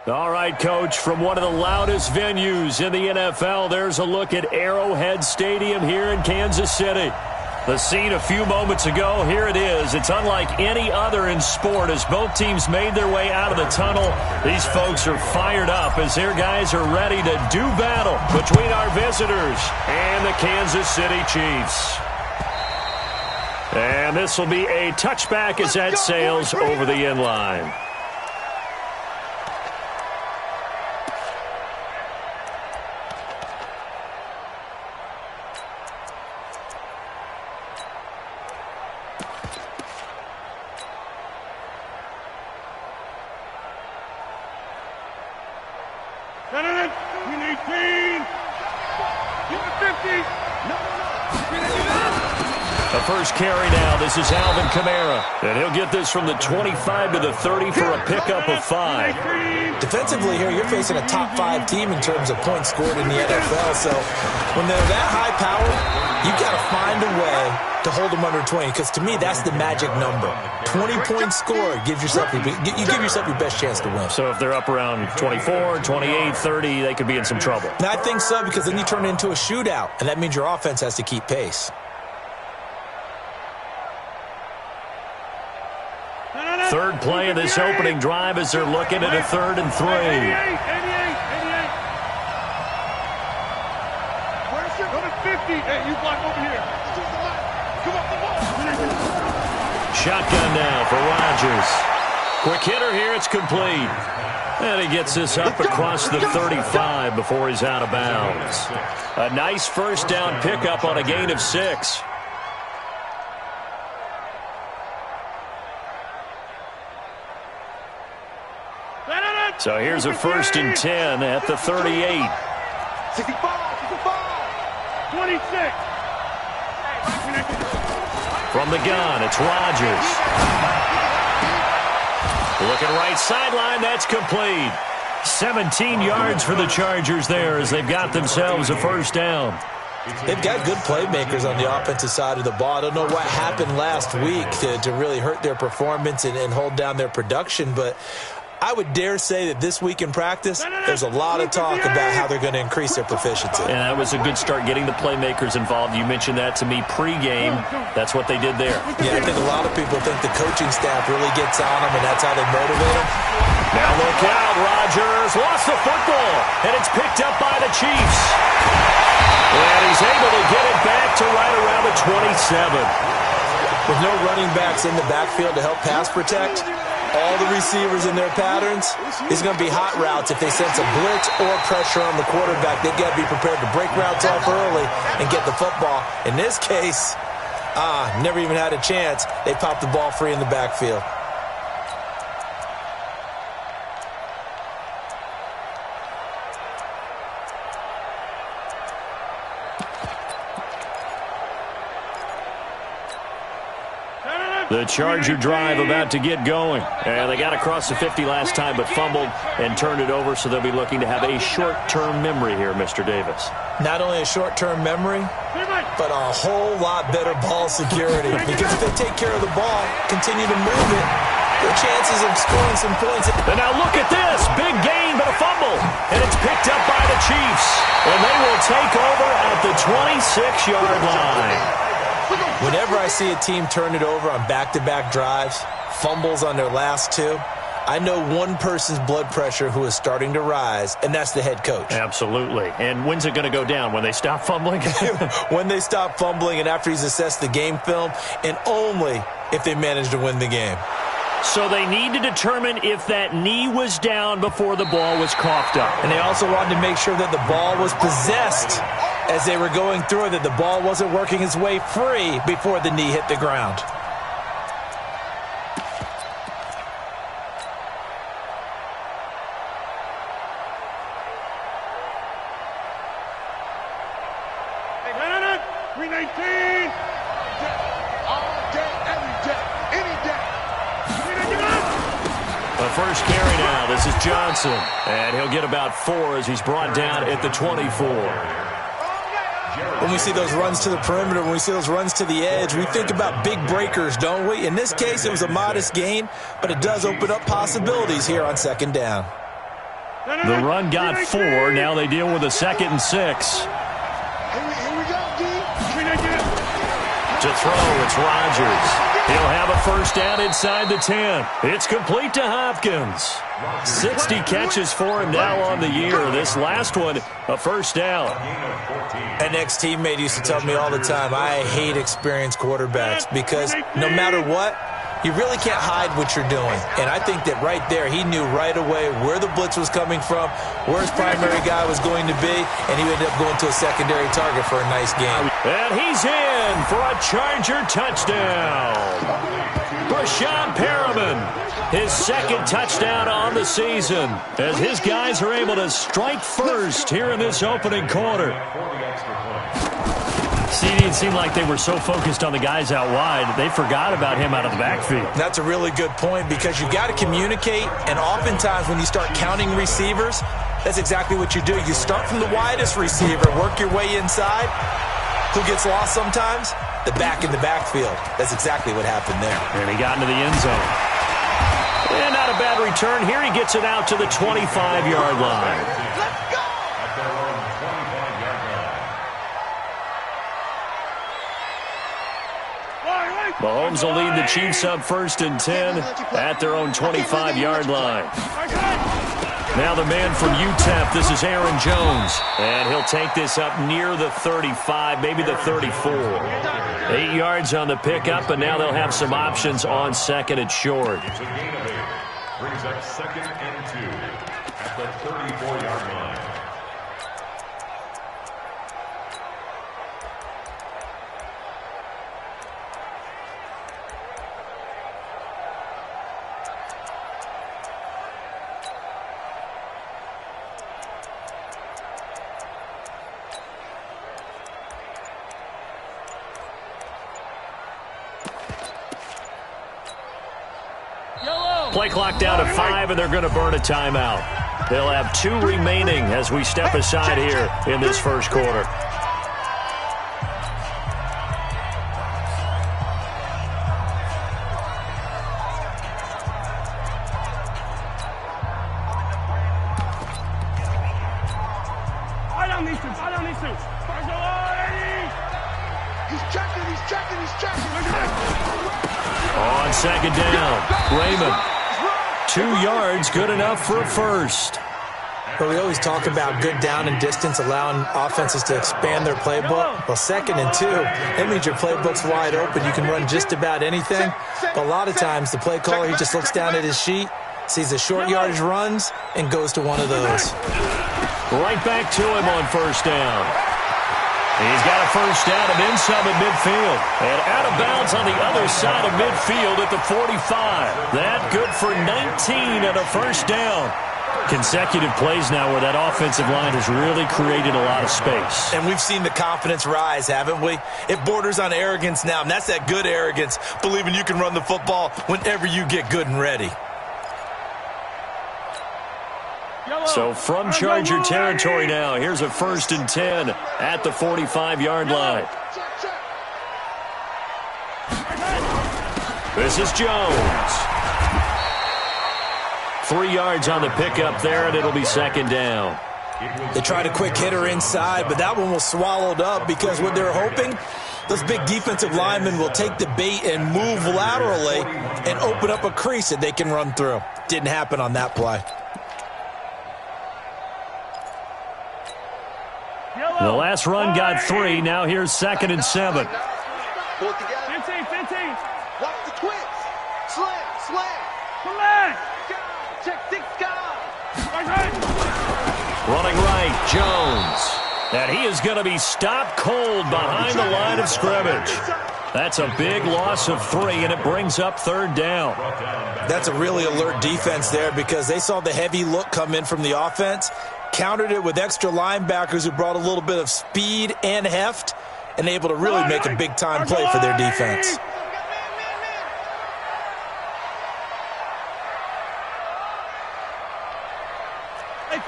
All right, Coach, from one of the loudest venues in the NFL, there's a look at Arrowhead Stadium here in Kansas City. The scene a few moments ago, here it is. It's unlike any other in sport as both teams made their way out of the tunnel. These folks are fired up as their guys are ready to do battle between our visitors and the Kansas City Chiefs. And this will be a touchback as that sails over the end line. The first carry now. This is Alvin Kamara. And he'll get this from the 25 to the 30 for a pickup of 5. Defensively here, you're facing a top 5 team in terms of points scored in the NFL. So when they're that high powered, you've got to find a way to hold them under 20. Because to me, that's the magic number. 20 points scored gives yourself you give yourself your best chance to win. So if they're up around 24, 28, 30, they could be in some trouble. And I think so, because then you turn it into a shootout, and that means your offense has to keep pace. Third play of this opening drive as they're looking at a 3rd and 3. 88. Where's your 50? Hey, you block over here. Come on, the ball. Shotgun now for Rodgers. Quick hitter here, it's complete. And he gets this up across the 35 before he's out of bounds. A nice first down pickup on a gain of 6. So here's a 1st and 10 at the 38. 65, 26. From the gun, it's Rodgers. Looking right sideline, that's complete. 17 yards for the Chargers there as they've got themselves a first down. They've got good playmakers on the offensive side of the ball. I don't know what happened last week to really hurt their performance and hold down their production, but I would dare say that this week in practice, there's a lot of talk about how they're going to increase their proficiency. And that was a good start, getting the playmakers involved. You mentioned that to me pregame. That's what they did there. Yeah, I think a lot of people think the coaching staff really gets on them, and that's how they motivate them. Now look out, Rodgers lost the football, and it's picked up by the Chiefs. And he's able to get it back to right around the 27. With no running backs in the backfield to help pass protect, all the receivers in their patterns, it's going to be hot routes. If they sense a blitz or pressure on the quarterback, they've got to be prepared to break routes off early and get the football. In this case, never even had a chance. They popped the ball free in the backfield. The Charger drive about to get going. And they got across the 50 last time but fumbled and turned it over, so they'll be looking to have a short-term memory here, Mr. Davis. Not only a short-term memory, but a whole lot better ball security. Because if they take care of the ball, continue to move it, their chances of scoring some points. And now look at this. Big gain, but a fumble. And it's picked up by the Chiefs. And they will take over at the 26-yard line. Whenever I see a team turn it over on back-to-back drives, fumbles on their last 2, I know one person's blood pressure who is starting to rise, and that's the head coach. Absolutely. And when's it going to go down? When they stop fumbling? When they stop fumbling and after he's assessed the game film, and only if they manage to win the game. So they need to determine if that knee was down before the ball was coughed up. And they also wanted to make sure that the ball was possessed as they were going through it, that the ball wasn't working its way free before the knee hit the ground. First carry now. This is Johnson. And he'll get about 4 as he's brought down at the 24. When we see those runs to the perimeter, when we see those runs to the edge, we think about big breakers, don't we? In this case, it was a modest gain, but it does open up possibilities here on second down. The run got 4. Now they deal with a 2nd and 6. Here we go, D. To throw, it's Rodgers. He'll have a first down inside the 10. It's complete to Hopkins. 60 catches for him now on the year. This last one, a first down. An ex-teammate used to tell me all the time, I hate experienced quarterbacks because no matter what, you really can't hide what you're doing. And I think that right there, he knew right away where the blitz was coming from, where his primary guy was going to be, and he ended up going to a secondary target for a nice game. And he's in for a Charger touchdown. Brashad Perriman, his 2nd touchdown on the season, as his guys are able to strike first here in this opening quarter. It seemed like they were so focused on the guys out wide, they forgot about him out of the backfield. That's a really good point because you've got to communicate, and oftentimes when you start counting receivers, that's exactly what you do. You start from the widest receiver, work your way inside. Who gets lost sometimes? The back in the backfield. That's exactly what happened there. And he got into the end zone. And not a bad return. Here he gets it out to the 25-yard line. Let's go! Mahomes will lead the Chiefs up 1st and 10 at their own 25-yard line. Now the man from UTEP, this is Aaron Jones. And he'll take this up near the 35, maybe the 34. 8 yards on the pickup, and now they'll have some options on 2nd and short. Brings up 2nd and 2 at the 34-yard line. Play clock down to 5, and they're going to burn a timeout. They'll have 2 remaining as we step aside here in this first quarter. On 2nd down, Raymond. 2 yards, good enough for a first. But we always talk about good down and distance, allowing offenses to expand their playbook. Well, 2nd and 2, that means your playbook's wide open. You can run just about anything. But a lot of times, the play caller, he just looks down at his sheet, sees the short yardage runs, and goes to one of those. Right back to him on 1st down. He's got a first down and then some at midfield. And out of bounds on the other side of midfield at the 45. That good for 19 and a first down. Consecutive plays now where that offensive line has really created a lot of space. And we've seen the confidence rise, haven't we? It borders on arrogance now, and that's that good arrogance, believing you can run the football whenever you get good and ready. So from Charger territory now, here's a 1st and 10 at the 45-yard line. This is Jones. 3 yards on the pickup there, and it'll be 2nd down. They tried a quick hitter inside, but that one was swallowed up because what they're hoping, those big defensive linemen will take the bait and move laterally and open up a crease that they can run through. Didn't happen on that play. The last run got 3. Now here's 2nd and 7. Pull it together. 15. Watch the twist. Slam. Come on. Check 6 guys. Running right, Jones. And he is going to be stopped cold behind the line of scrimmage. That's a big loss of 3, and it brings up 3rd down. That's a really alert defense there because they saw the heavy look come in from the offense, countered it with extra linebackers who brought a little bit of speed and heft, and able to really make a big-time play for their defense. Hey,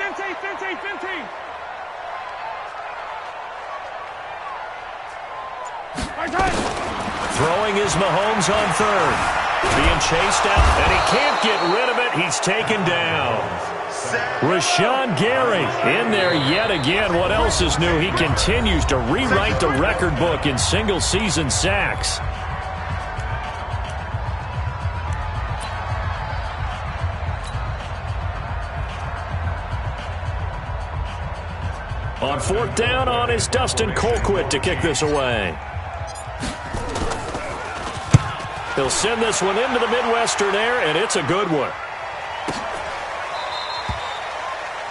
15. Throwing is Mahomes on 3rd. Being chased out, and he can't get rid of it. He's taken down. Rashawn Gary in there yet again. What else is new? He continues to rewrite the record book in single-season sacks. On fourth down on is Dustin Colquitt to kick this away. He'll send this one into the Midwestern air, and it's a good one.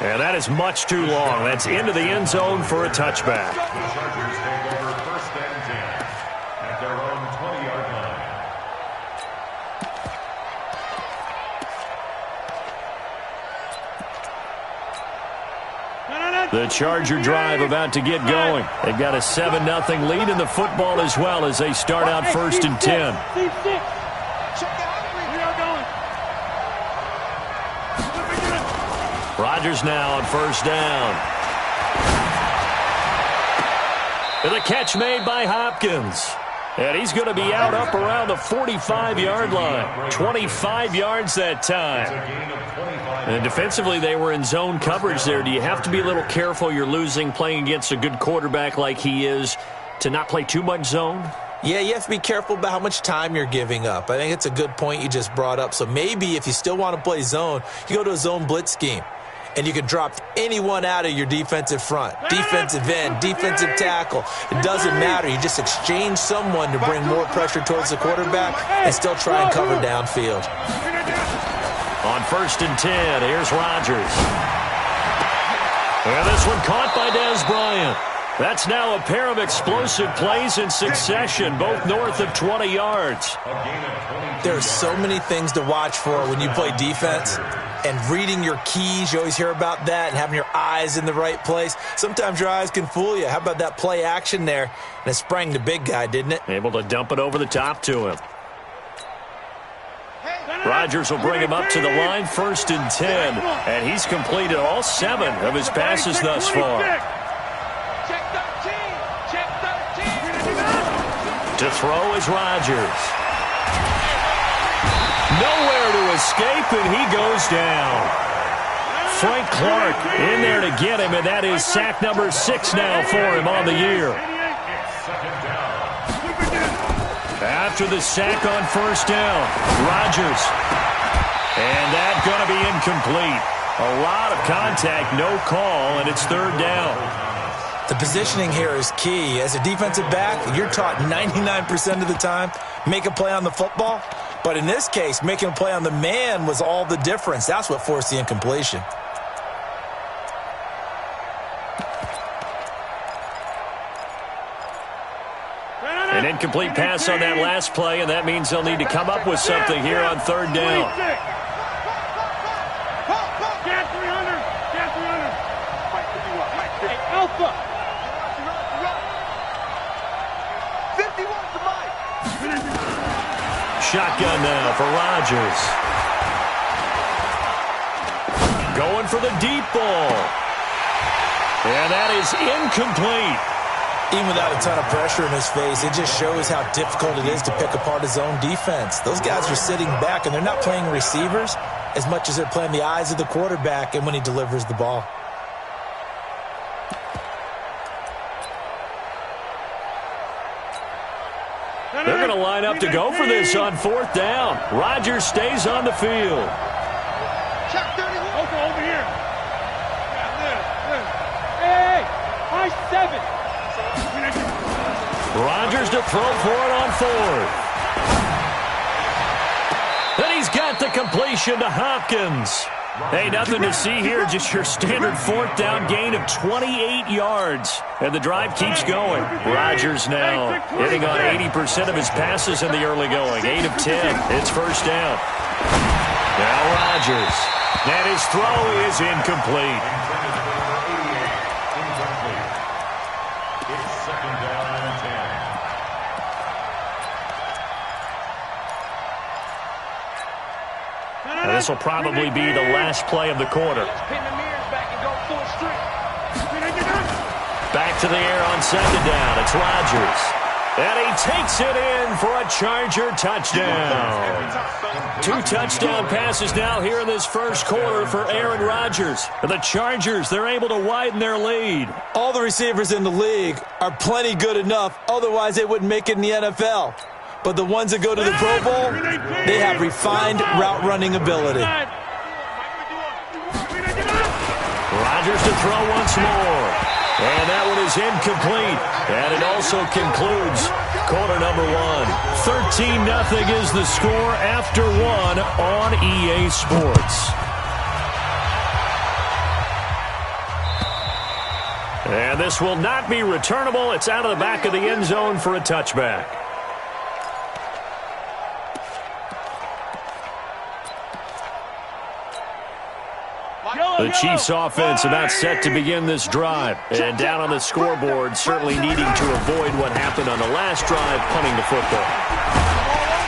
And that is much too long. That's into the end zone for a touchback. The Chargers take over first and 10 at their own 20-yard line. The Charger drive about to get going. They've got a 7-0 lead in the football as well as they start out first and 10. Rodgers now on first down. And the catch made by Hopkins. And he's going to be out up around the 45-yard line. 25 yards that time. And defensively, they were in zone coverage there. Do you have to be a little careful you're losing playing against a good quarterback like he is to not play too much zone? Yeah, you have to be careful about how much time you're giving up. I think it's a good point you just brought up. So maybe if you still want to play zone, you go to a zone blitz scheme. And you can drop anyone out of your defensive front, defensive end, defensive tackle. It doesn't matter. You just exchange someone to bring more pressure towards the quarterback and still try and cover downfield. On first and 10, here's Rodgers. And this one caught by Dez Bryant. That's now a pair of explosive plays in succession, both north of 20 yards. There are so many things to watch for when you play defense. And reading your keys, you always hear about that, and having your eyes in the right place. Sometimes your eyes can fool you. How about that play action there? And it sprang the big guy, didn't it? Able to dump it over the top to him. Rodgers will bring him up to the line, first and 10. And he's completed all 7 of his passes thus far. To throw is Rodgers. Nowhere to escape, and he goes down. Frank Clark in there to get him, and that is sack number 6 now for him on the year. After the sack on first down, Rodgers. And that's going to be incomplete. A lot of contact, no call, and it's third down. The positioning here is key. As a defensive back, you're taught 99% of the time, make a play on the football. But in this case, making a play on the man was all the difference. That's what forced the incompletion. An incomplete pass on that last play, and that means they'll need to come up with something here on third down. Shotgun now for Rodgers. Going for the deep ball. And that is incomplete. Even without a ton of pressure in his face, it just shows how difficult it is to pick apart his own defense. Those guys are sitting back, and they're not playing receivers as much as they're playing the eyes of the quarterback and when he delivers the ball. They're going to line up to go for this on fourth down. Rodgers stays on the field. Check 31. Over here. Hey, high 7. Rodgers to throw for it on fourth. Then he's got the completion to Hopkins. Hey, nothing to see here, just your standard fourth down gain of 28 yards. And the drive keeps going. Rodgers now hitting on 80% of his passes in the early going. 8 of 10. It's first down. Now Rodgers. And his throw is incomplete. It's second down and 10. And this will probably be the last play of the quarter. Back to the air on second down. It's Rodgers. And he takes it in for a Charger touchdown. 2 touchdown passes now here in this first quarter for Aaron Rodgers. And the Chargers, they're able to widen their lead. All the receivers in the league are plenty good enough. Otherwise, they wouldn't make it in the NFL. But the ones that go to the Pro Bowl, they have refined route running ability. Rodgers to throw once more. And that one is incomplete. And it also concludes quarter number 1. 13-0 is the score after 1 on EA Sports. And this will not be returnable. It's out of the back of the end zone for a touchback. The Chiefs offense about set to begin this drive. And down on the scoreboard, certainly needing to avoid what happened on the last drive, punting the football.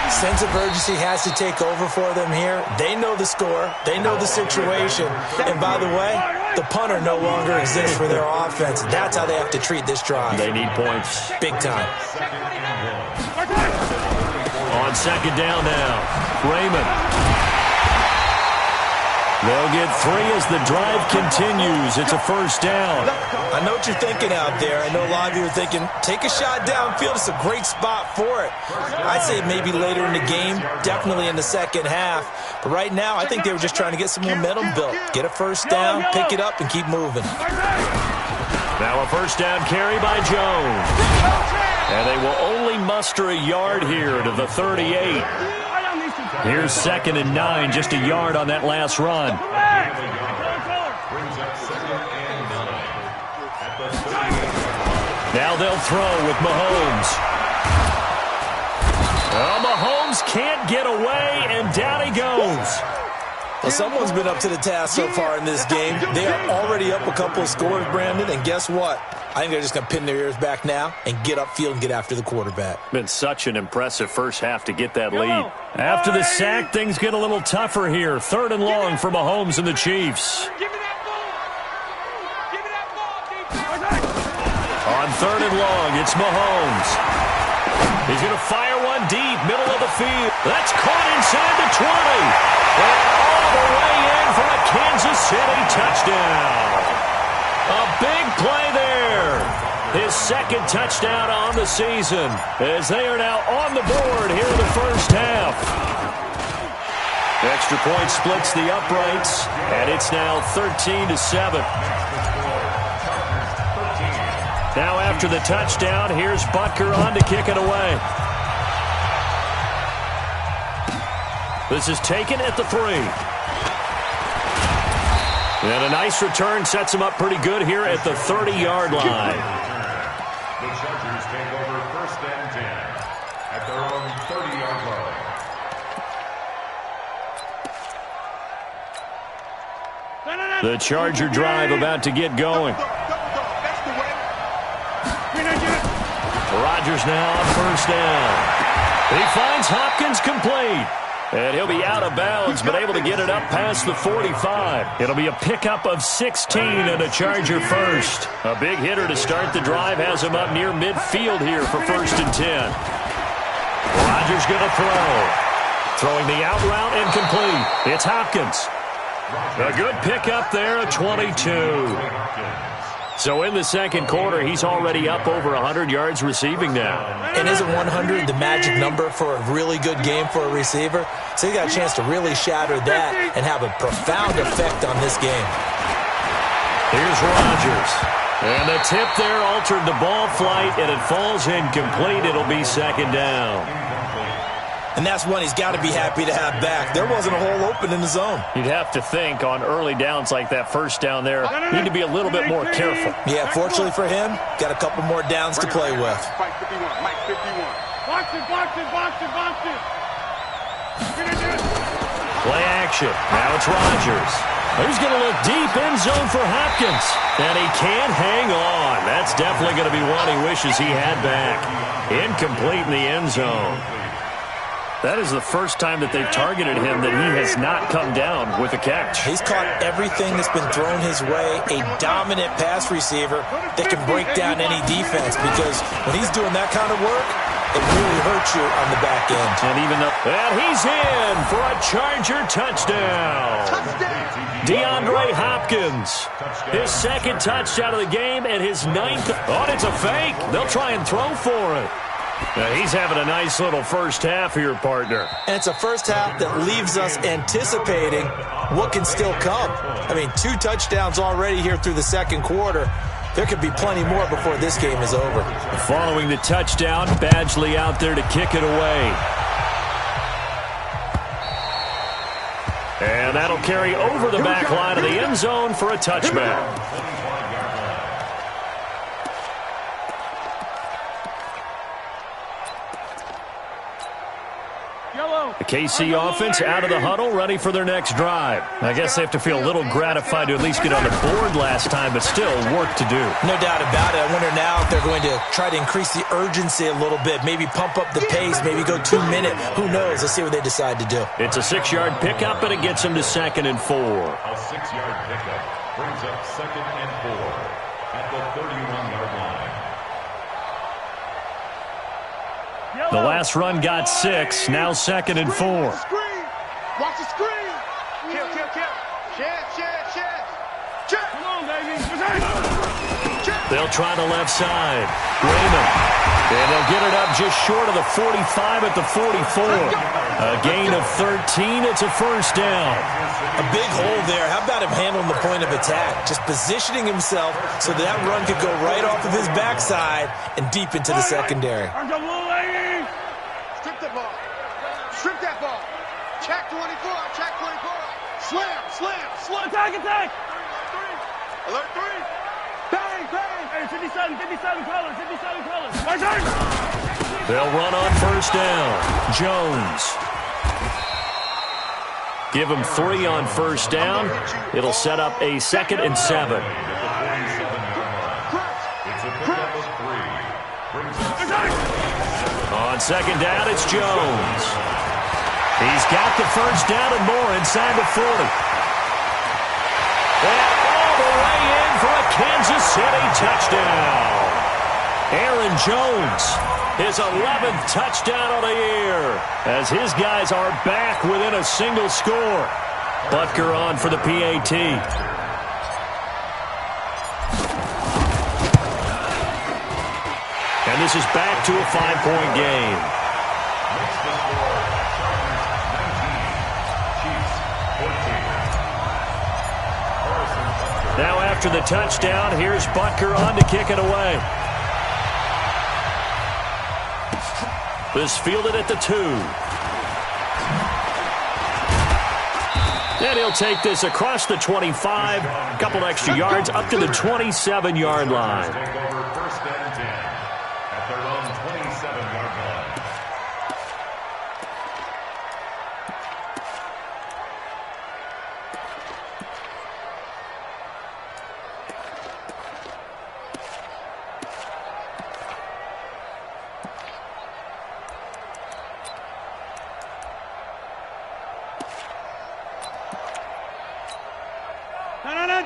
Sense of urgency has to take over for them here. They know the score. They know the situation. And by the way, the punter no longer exists for their offense. That's how they have to treat this drive. They need points. Big time. On second down now, Raymond. They'll get 3 as the drive continues. It's a first down. I know what you're thinking out there. I know a lot of you are thinking, take a shot downfield. It's a great spot for it. I'd say maybe later in the game, definitely in the second half. But right now, I think they were just trying to get some momentum built. Get a first down, pick it up, and keep moving. Now a first down carry by Jones. And they will only muster a yard here to the 38. Here's 2nd and 9, just a yard on that last run. Now they'll throw with Mahomes. Oh, Mahomes can't get away, and down he goes. Well, someone's been up to the task so far in this game. They are already up a couple of scores, Brandon, and guess what? I think they're just going to pin their ears back now and get upfield and get after the quarterback. Been such an impressive first half to get that lead. After the sack, things get a little tougher here. 3rd and long for Mahomes and the Chiefs. On 3rd and long, it's Mahomes. He's going to fire one deep, middle of the field. That's caught inside the 20. And all the way in for a Kansas City touchdown. A big play there. His 2nd touchdown on the season as they are now on the board here in the first half. Extra point splits the uprights, and it's now 13-7. Now after the touchdown, here's Butker on to kick it away. This is taken at the 3. And a nice return sets him up pretty good here at the 30-yard line. The Chargers take over 1st and 10 at their own 30-yard line. The Charger drive about to get going. Rodgers now on 1st down. He finds Hopkins complete. And he'll be out of bounds, but able to get it up past the 45. It'll be a pickup of 16 and a Charger first. A big hitter to start the drive has him up near midfield here for 1st and 10. Rodgers going to throw. Throwing the out route and complete. It's Hopkins. A good pickup there, a 22. So in the second quarter, he's already up over 100 yards receiving now. And isn't 100 the magic number for a really good game for a receiver? So he got a chance to really shatter that and have a profound effect on this game. Here's Rodgers. And the tip there altered the ball flight, and it falls incomplete. It'll be 2nd down. And that's one he's got to be happy to have back. There wasn't a hole open in the zone. You'd have to think on early downs like that first down there, need to be a little bit more careful. Yeah, fortunately for him, got a couple more downs to play with. Mike 51, Mike 51. Box it. Play action. Now it's Rodgers. He's going to look deep end zone for Hopkins. And he can't hang on. That's definitely going to be one he wishes he had back. Incomplete in the end zone. That is the first time that they've targeted him that he has not come down with a catch. He's caught everything that's been thrown his way. A dominant pass receiver that can break down any defense, because when he's doing that kind of work, it really hurts you on the back end. And he's in for a Charger touchdown. DeAndre Hopkins, his second touchdown of the game and his 9th. Oh, it's a fake. They'll try and throw for it. Now, he's having a nice little first half here, partner. And it's a first half that leaves us anticipating what can still come. I mean, 2 touchdowns already here through the second quarter. There could be plenty more before this game is over. Following the touchdown, Badgley out there to kick it away. And that'll carry over the back line of the end zone for a touchback. The KC offense out of the huddle, ready for their next drive. I guess they have to feel a little gratified to at least get on the board last time, but still work to do. No doubt about it. I wonder now if they're going to try to increase the urgency a little bit, maybe pump up the pace, maybe go 2 minute. Who knows? Let's see what they decide to do. It's a 6-yard pickup, and it gets them to 2nd and 4. A 6-yard pickup brings up 2nd and 4 at the 31-yard line. The last run got 6, now 2nd and 4. Watch the screen. Kill. Check. Come on, baby. They'll try the left side. Raymond. And they'll get it up just short of the 45 at the 44. A gain of 13. It's a first down. A big hole there. How about him handling the point of attack? Just positioning himself so that run could go right off of his backside and deep into the secondary. Strip that ball. Check 24. Slam. Attack. Alert 3. Bang. Hey, 57 colors. They'll run on first down. Jones. Give him 3 on first down. It'll set up a 2nd and 7. On second down, it's Jones. He's got the first down and more inside the 40. And all the way in for a Kansas City touchdown. Aaron Jones, his 11th touchdown of the year, as his guys are back within a single score. Butker on for the PAT. And this is back to a 5-point game. Now after the touchdown, here's Butker on to kick it away. This fielded at the 2. And he'll take this across the 25, a couple extra yards, up to the 27-yard line. First and 10 at their own 27-yard line.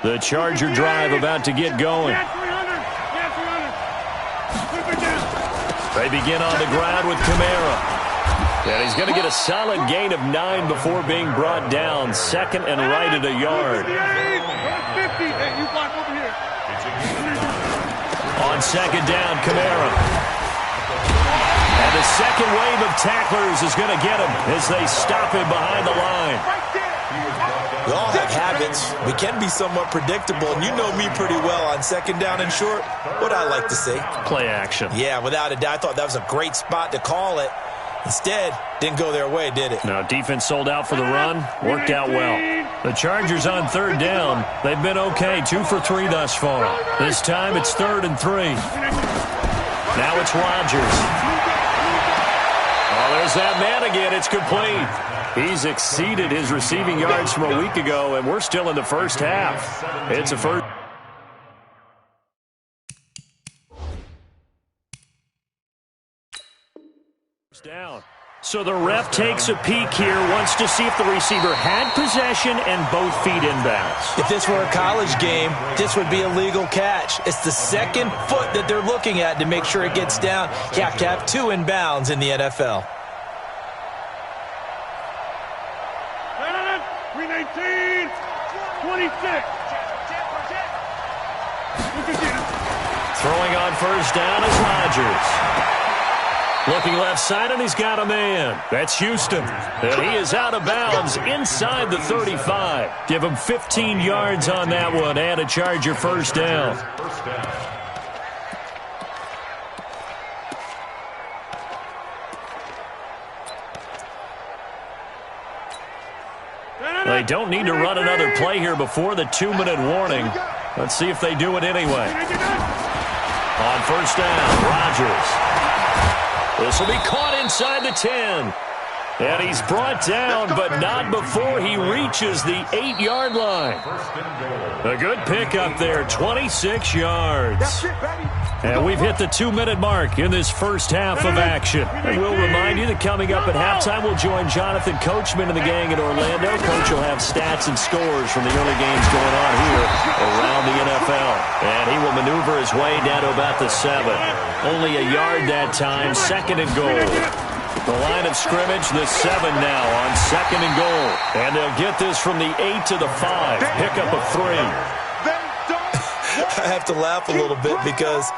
The Charger drive about to get going. They begin on the ground with Kamara. And he's going to get a solid gain of 9 before being brought down. 2nd and right at a yard. On second down, Kamara. And the second wave of tacklers is going to get him as they stop him behind the line. We all have habits. We can be somewhat predictable, and you know me pretty well on second down and short. What I like to say? Play action. Yeah, without a doubt. I thought that was a great spot to call it. Instead, didn't go their way, did it? No, defense sold out for the run. Worked out well. The Chargers on third down. They've been okay. 2 for 3 thus far. This time it's 3rd and 3. Now it's Rodgers. Oh, there's that man again. It's complete. He's exceeded his receiving yards from a week ago, and we're still in the first half. It's a first down. So the ref takes a peek here, wants to see if the receiver had possession and both feet inbounds. If this were a college game, this would be a legal catch. It's the second foot that they're looking at to make sure it gets down. You have to have 2 inbounds in the NFL. 319, 26. Throwing on first down is Rodgers. Looking left side, and he's got a man. That's Houston. And he is out of bounds inside the 35. Give him 15 yards on that one and a Charger first down. They don't need to run another play here before the 2-minute warning. Let's see if they do it anyway. On first down, Rodgers. This will be caught inside the 10. And he's brought down, but not before he reaches the 8-yard line. A good pickup there, 26 yards. And we've hit the 2-minute mark in this first half of action. And we'll remind you that coming up at halftime, we'll join Jonathan Coachman and the gang in Orlando. Coach will have stats and scores from the early games going on here around the NFL. And he will maneuver his way down to about the 7. Only a yard that time, 2nd and goal. The line of scrimmage, the 7 now on 2nd and goal. And they'll get this from the 8 to the 5. Pickup of 3. I have to laugh a little bit because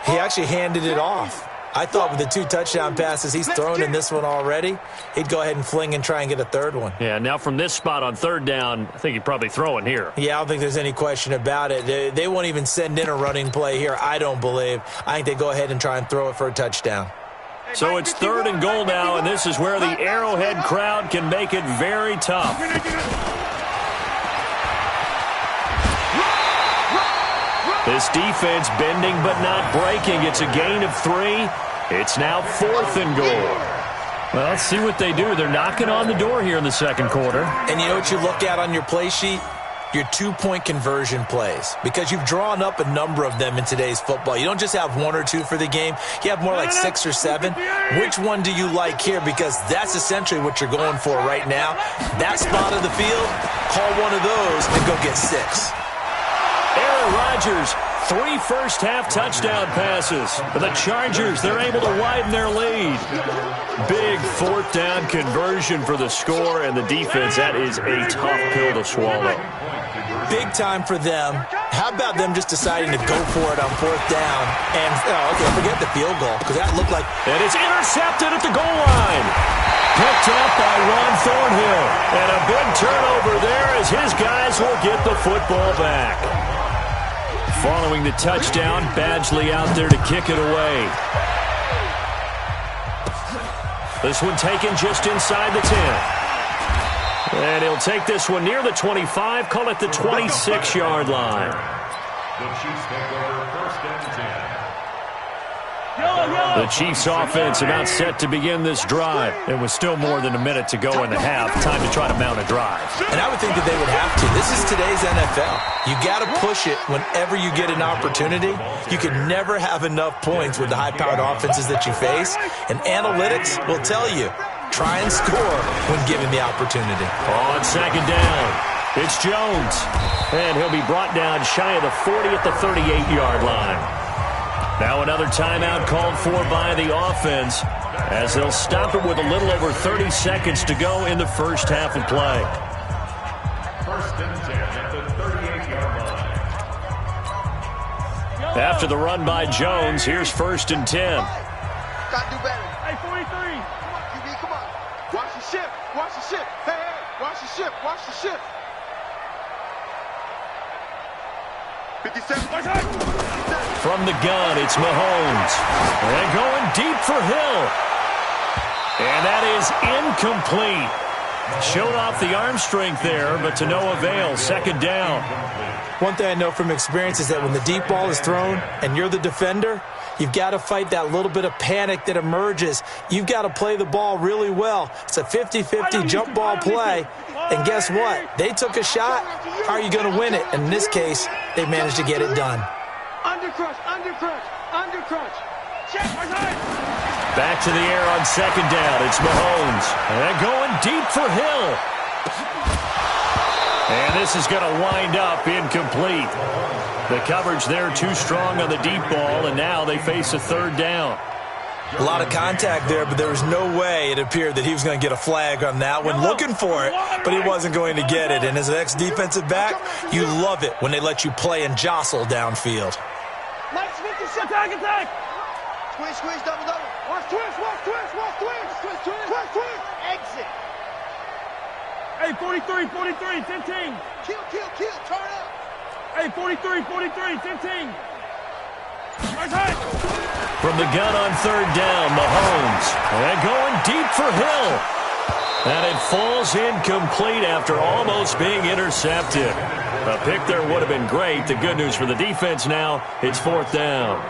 he actually handed it off. I thought with the 2 touchdown passes he's thrown in this one already, he'd go ahead and fling and try and get a 3rd one. Yeah, now from this spot on 3rd down, I think he'd probably throw it here. Yeah, I don't think there's any question about it. They won't even send in a running play here, I don't believe. I think they go ahead and try and throw it for a touchdown. So it's 3rd and goal now, and this is where the Arrowhead crowd can make it very tough. This defense bending but not breaking. It's a gain of 3. It's now 4th and goal. Well, let's see what they do. They're knocking on the door here in the 2nd quarter. And you know what you look at on your play sheet? Your 2-point conversion plays, because you've drawn up a number of them in today's football. You don't just have 1 or 2 for the game. You have more like 6 or 7. Which one do you like here? Because that's essentially what you're going for right now. That spot of the field, call one of those and go get 6. Aaron Rodgers, 3 first-half touchdown passes. For the Chargers, they're able to widen their lead. Big 4th down conversion for the score, and the defense, that is a tough pill to swallow. Big time for them. How about them just deciding to go for it on 4th down? And, okay, forget the field goal, because that looked like... And it's intercepted at the goal line. Picked up by Ron Thornhill. And a big turnover there as his guys will get the football back. Following the touchdown, Badgley out there to kick it away. This one taken just inside the 10. And he'll take this one near the 25, call it the 26-yard line. The Chiefs take over 1st and 10. The Chiefs offense about set to begin this drive. It was still more than a minute to go in the half. Time to try to mount a drive. And I would think that they would have to. This is today's NFL. You got to push it whenever you get an opportunity. You can never have enough points with the high-powered offenses that you face. And analytics will tell you, try and score when given the opportunity. On 2nd down, it's Jones. And he'll be brought down shy of the 40 at the 38-yard line. Now another timeout called for by the offense as they'll stop it with a little over 30 seconds to go in the first half of play. 1st and 10 at the 38-yard line. After the run by Jones, here's 1st and 10. Got to do better. Hey, 43. Come on, QB, come on. Watch the ship. Watch the ship. Hey, hey, watch the ship. Watch the ship. 57. From the gun, it's Mahomes. And going deep for Hill. And that is incomplete. Showed off the arm strength there, but to no avail. 2nd down. One thing I know from experience is that when the deep ball is thrown and you're the defender, you've got to fight that little bit of panic that emerges. You've got to play the ball really well. It's a 50-50 jump ball play. And guess what? They took a shot. How are you going to win it? And in this case, they managed to get it done. Undercrush, undercrush, undercrush. Check, right side. Back to the air on second down. It's Mahomes. And going deep for Hill. And this is going to wind up incomplete. The coverage there too strong on the deep ball, and now they face a third down. A lot of contact there, but there was no way it appeared that he was going to get a flag on that one. Looking for it, but he wasn't going to get it. And as an ex-defensive back, you love it when they let you play and jostle downfield. Attack! Squeeze, double. Watch twist! Exit. Hey, 43, 10-10. Kill, turn up. Hey, 43, 10-10. From the gun on third down, Mahomes. And going deep for Hill. And it falls incomplete after almost being intercepted. A pick there would have been great. The good news for the defense now, it's fourth down.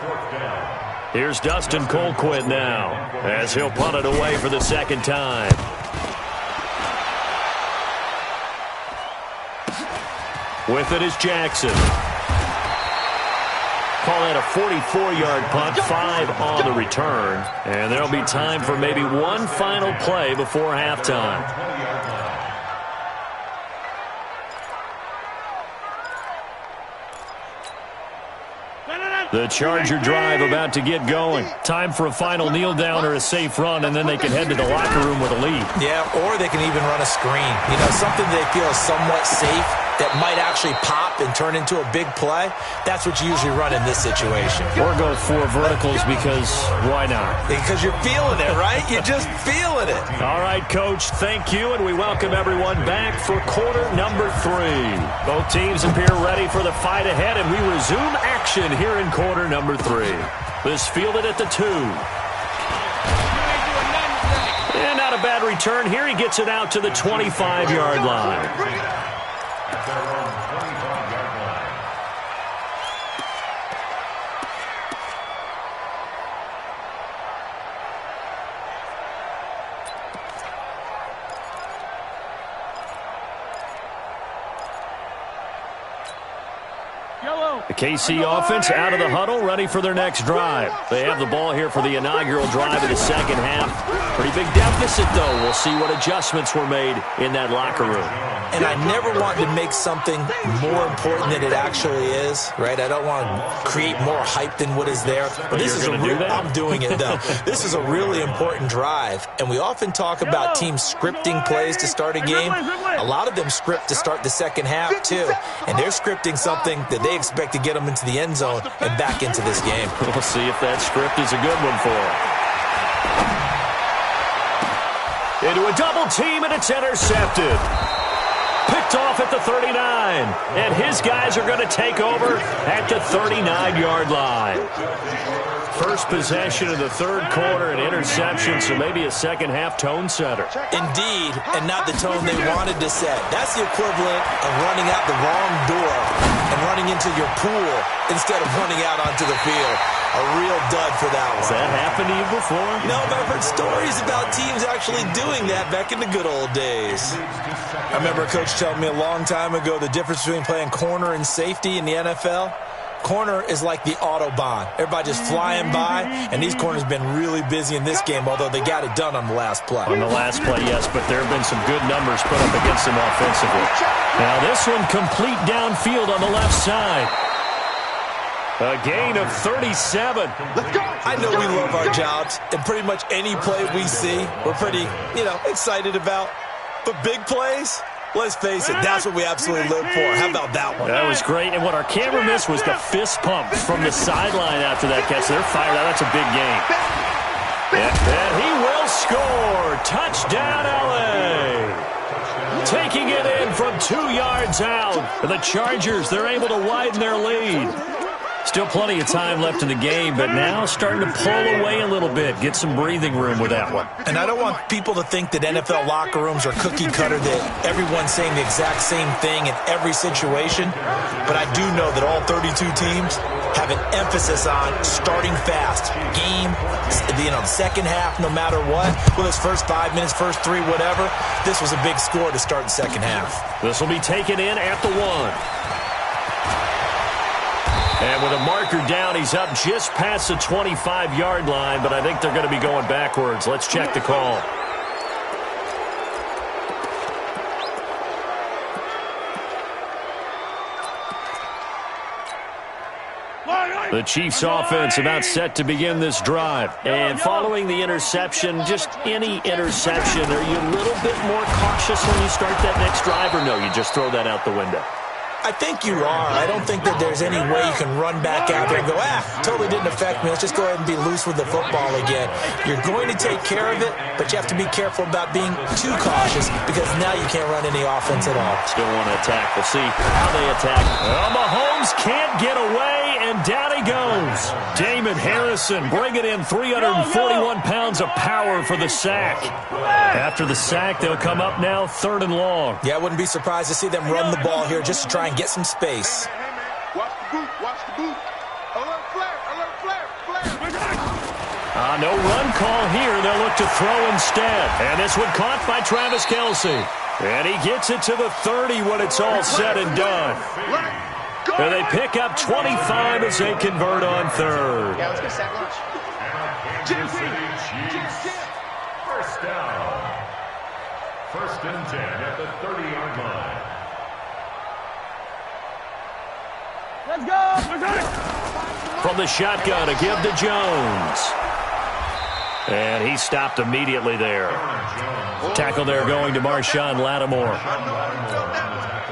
Here's Dustin Colquitt now, as he'll punt it away for the second time. With it is Jackson. Call that a 44-yard punt, 5 on the return. And there'll be time for maybe one final play before halftime. The Charger drive about to get going. Time for a final kneel down or a safe run, and then they can head to the locker room with a lead. Yeah, or they can even run a screen. You know, something they feel is somewhat safe that might actually pop and turn into a big play. That's what you usually run in this situation. Or go 4 verticals because why not? Because you're feeling it, right? You're just feeling it. All right, Coach, thank you, and we welcome everyone back for quarter number 3. Both teams appear ready for the fight ahead, and we resume action here in quarter number 3. This fielded at the 2. And not a bad return here. He gets it out to the 25-yard line. At their own 25-yard line. The KC offense out of the huddle, ready for their next drive. They have the ball here for the inaugural drive of the second half. Pretty big deficit, though. We'll see what adjustments were made in that locker room. And I never want to make something more important than it actually is, right? I don't want to create more hype than what is there. But this is I'm doing it, though. This is a really important drive. And we often talk about teams scripting plays to start a game. A lot of them script to start the second half, too. And they're scripting something that they expect to get them into the end zone and back into this game. We'll see if that script is a good one for them. Into a double team, and it's intercepted. Picked off at the 39, and his guys are going to take over at the 39-yard line. First possession of the third quarter, an interception, so maybe a second-half tone setter. Indeed, and not the tone they wanted to set. That's the equivalent of running out the wrong door and running into your pool instead of running out onto the field. A real dud for that one. Has that happened to you before? No, but I've heard stories about teams actually doing that back in the good old days. I remember a coach telling me a long time ago the difference between playing corner and safety in the NFL. Corner is like the Autobahn. Everybody just flying by, and these corners have been really busy in this game, although they got it done on the last play. On the last play, yes, but there have been some good numbers put up against them offensively. Now this one complete downfield on the left side. A gain of 37. I know we love our jobs, and pretty much any play we see, we're pretty, excited about. But big plays, let's face it, that's what we absolutely live for. How about that one? That was great, and what our camera missed was the fist pump from the sideline after that catch. They're fired out. That's a big game. And he will score. Touchdown, L.A. Taking it in from 2 yards out. The Chargers, they're able to widen their lead. Still plenty of time left in the game, but now starting to pull away a little bit. Get some breathing room with that one. And I don't want people to think that NFL locker rooms are cookie cutter, that everyone's saying the exact same thing in every situation. But I do know that all 32 teams have an emphasis on starting fast. Game, the second half, no matter what. Whether it's first 5 minutes, first 3, whatever. This was a big score to start the second half. This will be taken in at the 1. And with a marker down, he's up just past the 25-yard line, but I think they're going to be going backwards. Let's check the call. The Chiefs offense about set to begin this drive. And following the interception, just any interception, are you a little bit more cautious when you start that next drive, or no, you just throw that out the window? I think you are. I don't think that there's any way you can run back out there and go, totally didn't affect me. Let's just go ahead and be loose with the football again. You're going to take care of it, but you have to be careful about being too cautious because now you can't run any offense at all. Still want to attack. We'll see how they attack. Well, Mahomes can't get away, and down he goes. Damon Harrison bringing in 341 pounds of power for the sack. After the sack, they'll come up now 3rd and long. Yeah, I wouldn't be surprised to see them run the ball here just to try and get some space. Hey, man. Watch the boot. Watch the boot. Alert flare. Alert flare. Flare. No run call here. They'll look to throw instead. And this one caught by Travis Kelce. And he gets it to the 30 when it's all said and done. And they pick up 25 as they convert on 3rd. Yeah, let's go sack lunch. First down. 1st and 10 at the 30-yard line. Let's go. From the shotgun, a give to Jones. And he stopped immediately there. Tackle there going to Marshawn Lattimore.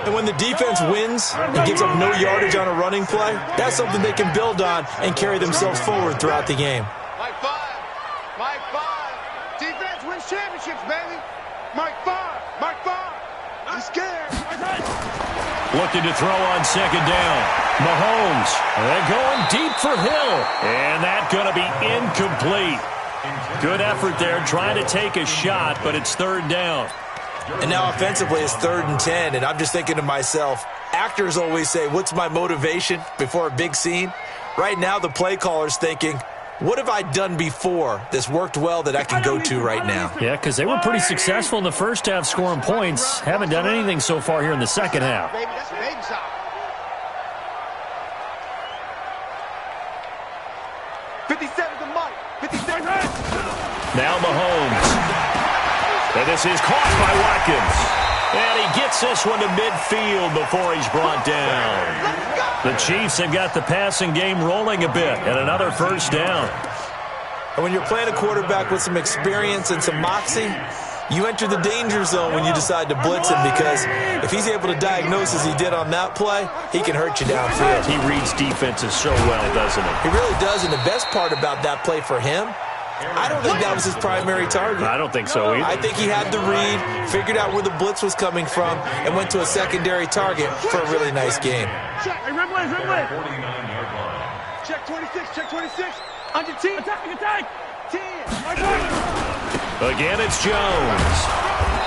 And when the defense wins and gives up no yardage on a running play, that's something they can build on and carry themselves forward throughout the game. Mike 5. Mike 5. Defense wins championships, baby. Mike 5. Mike 5. I'm scared. Looking to throw on 2nd down. Mahomes. They're going deep for Hill. And that's going to be incomplete. Good effort there trying to take a shot, but it's 3rd down. And now offensively it's 3rd and 10, and I'm just thinking to myself, actors always say, what's my motivation before a big scene? Right now the play caller's thinking, what have I done before that's worked well that I can go to right now? Yeah, because they were pretty successful in the first half scoring points. Haven't done anything so far here in the second half. Baby, that's a baby shot. 57 to Mike. 57. Now Mahomes. And this is caught by Watkins. And he gets this one to midfield before he's brought down. The Chiefs have got the passing game rolling a bit, and another 1st down. And when you're playing a quarterback with some experience and some moxie, you enter the danger zone when you decide to blitz him, because if he's able to diagnose as he did on that play, he can hurt you downfield. He reads defenses so well, doesn't he? He really does, and the best part about that play for him, I don't think that was his primary target. I don't think so either. I think he had the read, figured out where the blitz was coming from, and went to a secondary target for a really nice game. Check. Hey, red blade, red blade. 49-yard line. Check 26. Check 26. Under 10. Attack. 10. Again, it's Jones.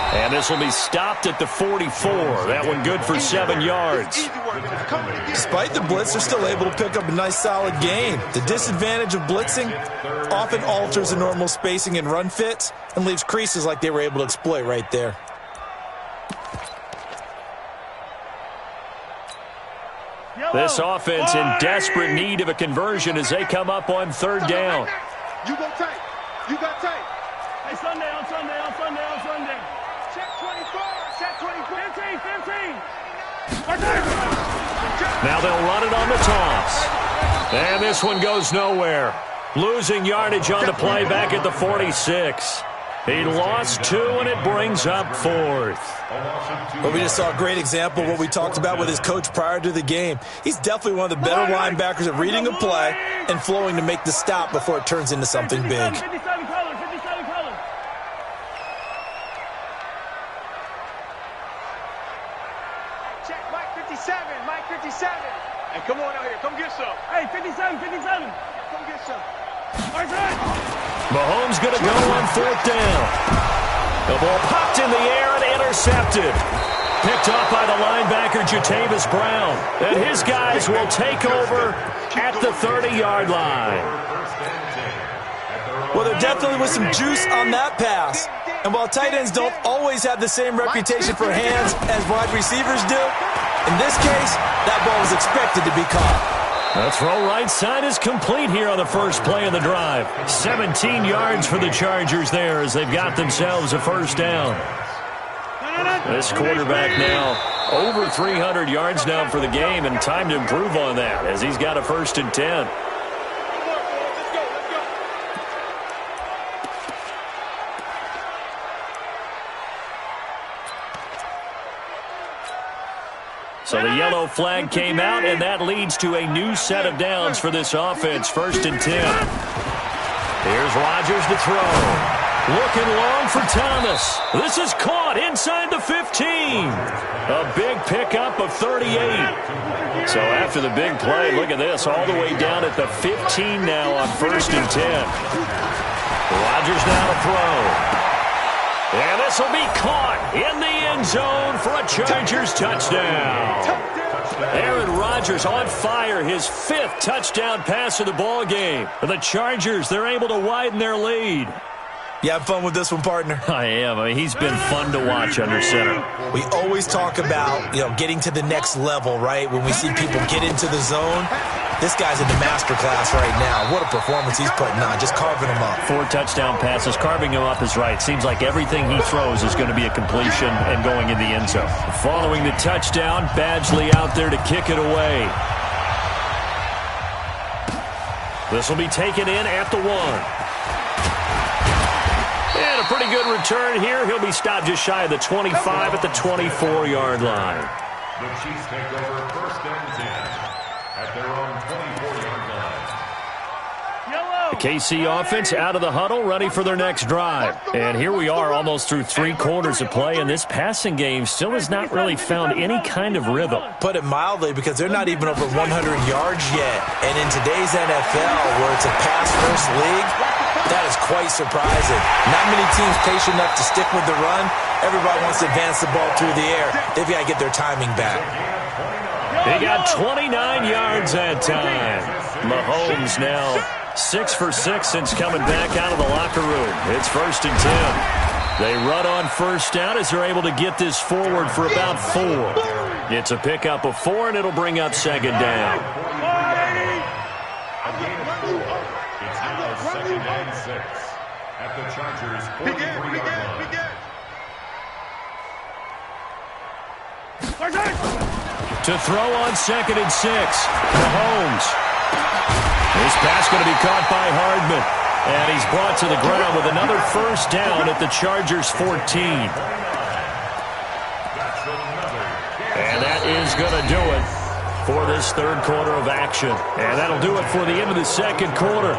And this will be stopped at the 44. That one good for 7 yards. Despite the blitz, they're still able to pick up a nice solid gain. The disadvantage of blitzing often alters the normal spacing and run fits and leaves creases like they were able to exploit right there. This offense in desperate need of a conversion as they come up on 3rd down. You go tight. You got tight. Hey, Sunday. Check 24. Check 24. 15. Now they'll run it on the toss. And this one goes nowhere. Losing yardage on the play back at the 46. He lost 2, and it brings up 4th. Well, we just saw a great example of what we talked about with his coach prior to the game. He's definitely one of the better linebackers at reading a play and flowing to make the stop before it turns into something big. 57 color. Check Mike 57. Mike 57. Hey, come on out here. Come get some. Hey, 57. Come get some. Mahomes going to go on 4th down. The ball popped in the air and intercepted. Picked up by the linebacker, Jatavis Brown. And his guys will take over at the 30-yard line. Well, there definitely was some juice on that pass. And while tight ends don't always have the same reputation for hands as wide receivers do, in this case, that ball was expected to be caught. The throw right side is complete here on the first play of the drive. 17 yards for the Chargers there as they've got themselves a first down. This quarterback now over 300 yards now for the game, and time to improve on that as he's got a 1st and 10. So the yellow flag came out, and that leads to a new set of downs for this offense. 1st and 10. Here's Rodgers to throw. Looking long for Thomas. This is caught inside the 15. A big pickup of 38. So after the big play, look at this, all the way down at the 15 now on 1st and 10. Rodgers now to throw. And this will be caught in the end zone for a Chargers touchdown. Aaron Rodgers on fire, his 5th touchdown pass of the ball game. The Chargers, they're able to widen their lead. You have fun with this one, partner? I am. I mean, he's been fun to watch under center. We always talk about, getting to the next level, right? When we see people get into the zone, this guy's in the master class right now. What a performance he's putting on, just carving them up. 4 touchdown passes, carving him up is right. Seems like everything he throws is going to be a completion and going in the end zone. Following the touchdown, Badgley out there to kick it away. This will be taken in at the 1. And a pretty good return here. He'll be stopped just shy of the 25 at the 24-yard line. The Chiefs take over 1st and 10 at their own 24-yard line. The KC offense out of the huddle, ready for their next drive. And here we are almost through 3 quarters of play, and this passing game still has not really found any kind of rhythm. Put it mildly, because they're not even over 100 yards yet. And in today's NFL, where it's a pass-first league, that is quite surprising. Not many teams patient enough to stick with the run. Everybody wants to advance the ball through the air. They've got to get their timing back. They got 29 yards that time. Mahomes now 6 for 6 since coming back out of the locker room. It's 1st and 10. They run on 1st down as they're able to get this forward for about 4. It's a pickup of 4, and it'll bring up 2nd down. It's now 2nd and 6 at the Chargers 43-yard line. To throw on 2nd and 6. Mahomes. This pass going to be caught by Hardman. And he's brought to the ground with another 1st down at the Chargers 14. And that is going to do it for this 3rd quarter of action. And that'll do it for the end of the 2nd quarter.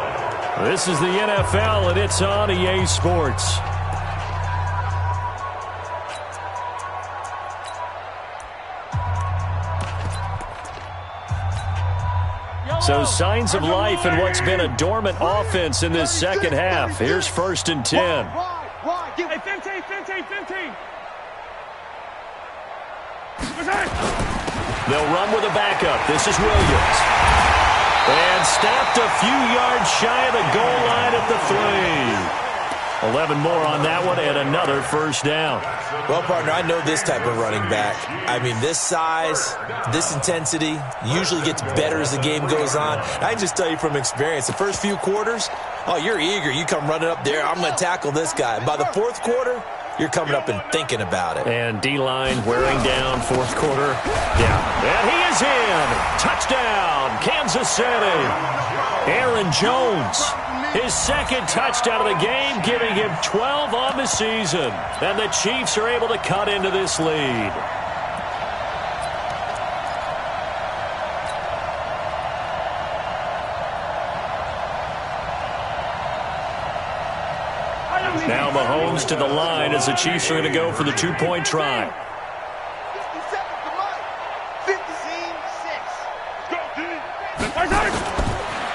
This is the NFL, and it's on EA Sports. So signs of life in what's been a dormant offense in this 2nd half. Here's 1st and 10. Hey, 15. They'll run with a backup. This is Williams. And stopped a few yards shy of the goal line at the 3. 11 more on that one, and another 1st down. Well, partner, I know this type of running back. I mean, this size, this intensity usually gets better as the game goes on. I can just tell you from experience, the first few quarters, you're eager. You come running up there, I'm going to tackle this guy. By the 4th quarter, you're coming up and thinking about it. And D-line wearing down 4th quarter. Yeah. And he is in. Touchdown, Kansas City. Aaron Jones. His 2nd touchdown of the game, giving him 12 on the season. And the Chiefs are able to cut into this lead. Now Mahomes to the line as the Chiefs are going to go for the 2-point try. 50 seconds to Mike. 15-6.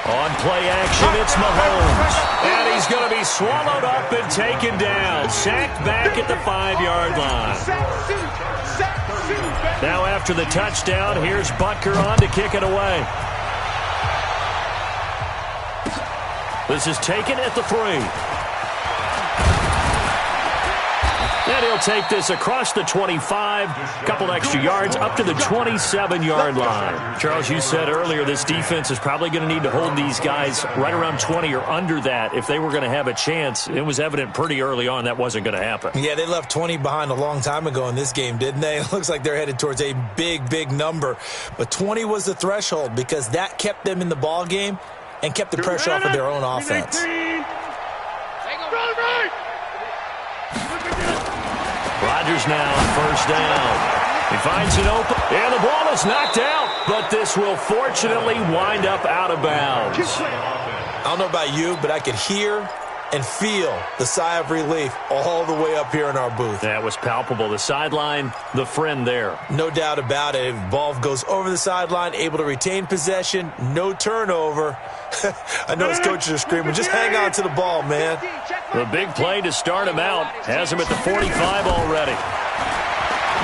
On play action, it's Mahomes. And he's going to be swallowed up and taken down. Sacked back at the 5-yard line. Now after the touchdown, here's Butker on to kick it away. This is taken at the 3. And he'll take this across the 25, a couple extra yards, up to the 27-yard line. Charles, you said earlier this defense is probably going to need to hold these guys right around 20 or under that if they were going to have a chance. It was evident pretty early on that wasn't going to happen. Yeah, they left 20 behind a long time ago in this game, didn't they? It looks like they're headed towards a big, big number. But 20 was the threshold because that kept them in the ball game and kept the pressure off of their own offense. Rodgers now on first down. He finds it open, and the ball is knocked out, but this will fortunately wind up out of bounds. I don't know about you, but I could hear and feel the sigh of relief all the way up here in our booth. That was palpable. The sideline, the friend there. No doubt about it. Ball goes over the sideline, able to retain possession, no turnover. I know his coaches are screaming, just hang on to the ball, man. The big play to start him out has him at the 45 already.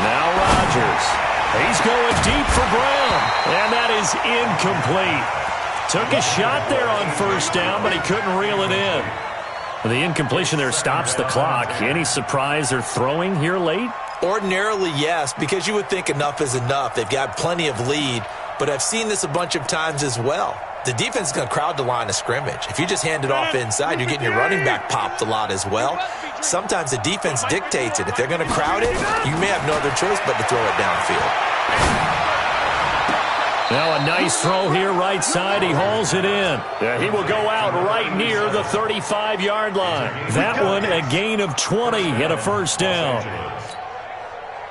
Now Rodgers. He's going deep for Brown, and that is incomplete. Took a shot there on first down, but he couldn't reel it in. The incompletion there stops the clock. Any surprise they're throwing here late? Ordinarily, yes, because you would think enough is enough. They've got plenty of lead, but I've seen this a bunch of times as well. The defense is going to crowd the line of scrimmage. If you just hand it off inside, you're getting your running back popped a lot as well. Sometimes the defense dictates it. If they're going to crowd it, you may have no other choice but to throw it downfield. Now a nice throw here right side. He hauls it in. He will go out right near the 35-yard line. That one a gain of 20 and a first down.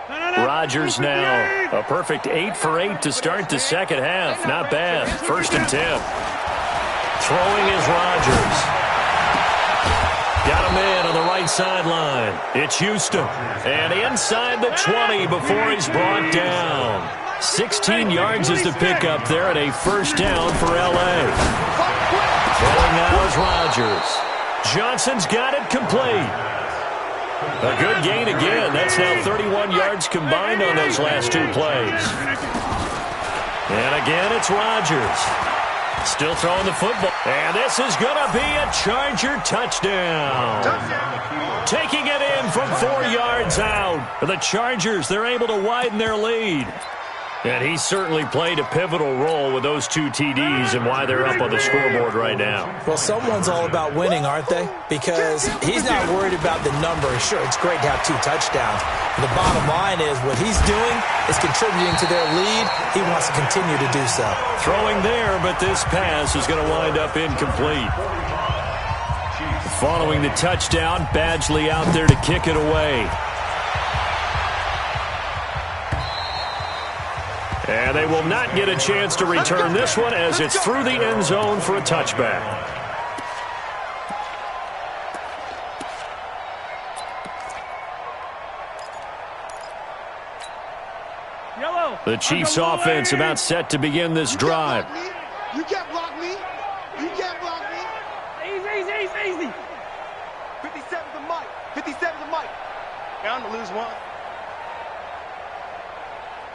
Rodgers now a perfect 8 for 8 to start the second half. Not bad. First and 10. Throwing is Rodgers. Got him in on the right sideline. It's Houston. And inside the 20 before he's brought down. 16 yards is the pickup there at a first down for L.A. Throwing now is Rodgers. Johnson's got it complete. A good gain again. That's now 31 yards combined on those last two plays. And again, it's Rodgers. Still throwing the football. And this is going to be a Charger touchdown. Taking it in from 4 yards out. The Chargers, they're able to widen their lead. And he certainly played a pivotal role with those two TDs and why they're up on the scoreboard right now. Well, someone's all about winning, aren't they? Because he's not worried about the number. Sure, it's great to have 2 touchdowns. The bottom line is what he's doing is contributing to their lead. He wants to continue to do so. Throwing there, but this pass is going to wind up incomplete. Following the touchdown, Badgley out there to kick it away. And they will not get a chance to return this one as it's through the end zone for a touchback. The Chiefs offense about set to begin this drive. You can't block me. You can't block me. Easy. 57's the mic. 57's the mic. Yeah, I'm going to lose one.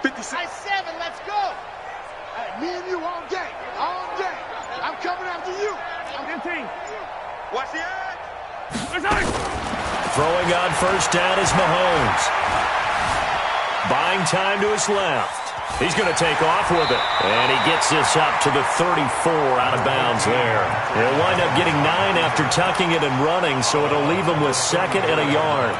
56. 7, let's go. Hey, me and you all day. All day. I'm coming after you. 15. Watch the edge. Throwing on first down is Mahomes. Buying time to his left. He's going to take off with it. And he gets this up to the 34 out of bounds there. He'll wind up getting 9 after tucking it and running, so it'll leave him with 2nd and a yard.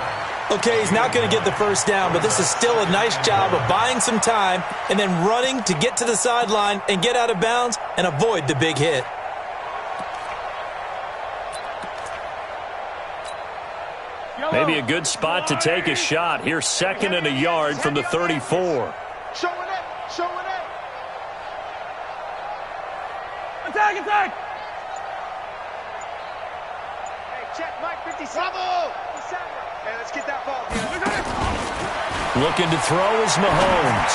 Okay, he's not going to get the first down, but this is still a nice job of buying some time and then running to get to the sideline and get out of bounds and avoid the big hit. Maybe a good spot to take a shot. Here's 2nd and a yard from the 34. Showing it. Attack. Hey, check Mike 57. Bravo. 57. Hey, let's get that ball. Looking to throw is Mahomes.